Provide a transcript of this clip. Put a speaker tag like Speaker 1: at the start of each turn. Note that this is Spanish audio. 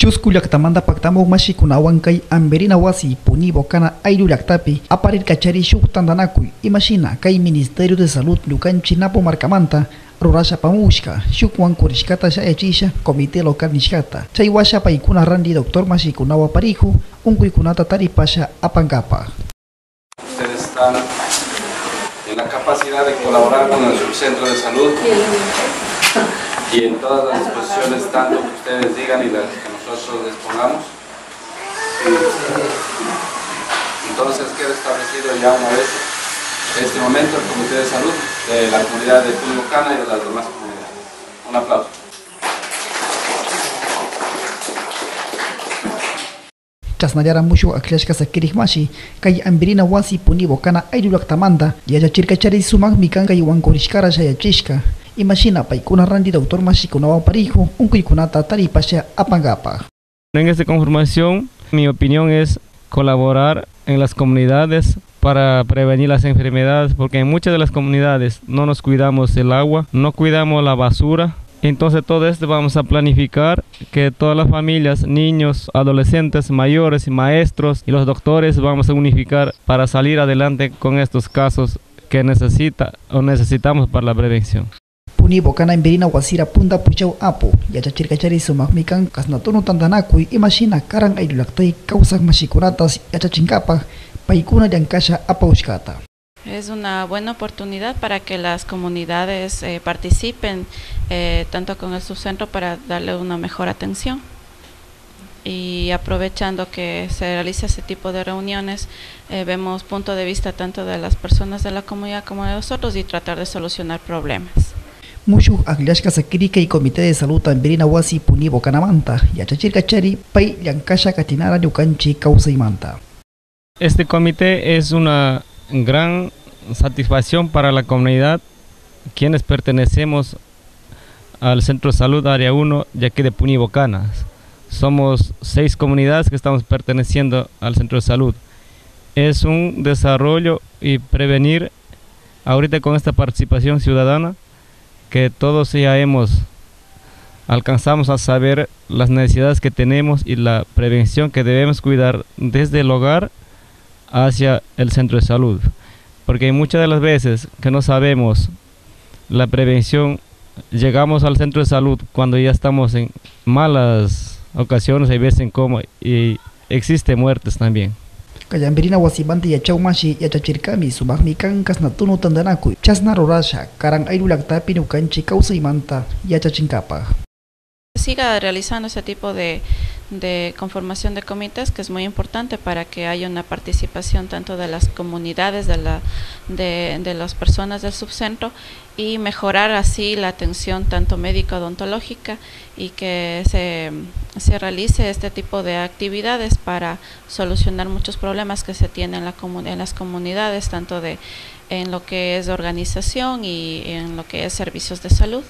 Speaker 1: Chusku llaqtamanta paktamuq mashikunawan kay Amberina wasi Punibo kana ayllú llaqtapi aparir kachari shuk tantanakuy imashina kay Ministerio de Salud ñukanchik Napo markamanta rurashapamushka shukwan kurishkata shayachisha comité local nishkata chay washa paykuna randi doctor mashikunawan parihu unkuykunata taripasha apankapa.
Speaker 2: Ustedes están en la capacidad de colaborar con el subcentro de salud y en todas las disposiciones, tanto que ustedes digan y las que nosotros dispongamos. Entonces queda establecido ya una vez en este momento el Comité de Salud de la comunidad de Punibocana y de las demás comunidades. Un aplauso.
Speaker 1: Chasnayara mushu akllashka sakirikmashi kay Amberina wasi Punibocana ayllú llaqtamanta yachachirkachari sumak mikan kay wankurishkara shayachishka imashina paykuna randi doctor mashikunawan parihu unkuykunata taripasha apankapa.
Speaker 3: En esta conformación, mi opinión es colaborar en las comunidades para prevenir las enfermedades, porque en muchas de las comunidades no nos cuidamos el agua, no cuidamos la basura. Entonces todo esto vamos a planificar que todas las familias, niños, adolescentes, mayores, maestros y los doctores vamos a unificar para salir adelante con estos casos que necesitamos para la prevención.
Speaker 1: Punibocana Amberina wasira punta puchau apo yachachirkachari sumak mikan kasnatunu tantanakuy imashina karan ayllú llaqtay kawsak mashikunatas yachachinkapa paykuna llankasha apawshkata.
Speaker 4: Es una buena oportunidad para que las comunidades participen tanto con el subcentro para darle una mejor atención, y aprovechando que se realiza ese tipo de reuniones vemos punto de vista tanto de las personas de la comunidad como de nosotros y tratar de solucionar problemas.
Speaker 1: Mushuk akllashka sakirika y Comité de Salud Amberina wasi Punibocanamanta yachachirkachari pay llankasha katinara ñukanchik kawsaymanta.
Speaker 3: Este comité es una gran satisfacción para la comunidad, quienes pertenecemos al Centro de Salud Área 1 de aquí de Punibocana. Somos 6 comunidades que estamos perteneciendo al Centro de Salud. Es un desarrollo y prevenir ahorita con esta participación ciudadana que todos ya alcanzamos a saber las necesidades que tenemos y la prevención que debemos cuidar desde el hogar hacia el centro de salud, porque muchas de las veces que no sabemos la prevención, llegamos al centro de salud cuando ya estamos en malas ocasiones, hay veces en coma y existe muertes también.
Speaker 1: Kay Amberina wasimanta yachawmashi yachachirkami sumak mikan kasnatunu tantanakuy chasna rurasha karan ayllú llaqtapi ñukanchik kawsaymanta yachachinkapa.
Speaker 4: Siga realizando ese tipo de conformación de comités, que es muy importante para que haya una participación tanto de las comunidades, de las personas del subcentro, y mejorar así la atención tanto médico-odontológica, y que se realice este tipo de actividades para solucionar muchos problemas que se tienen en las comunidades, tanto en lo que es organización y en lo que es servicios de salud.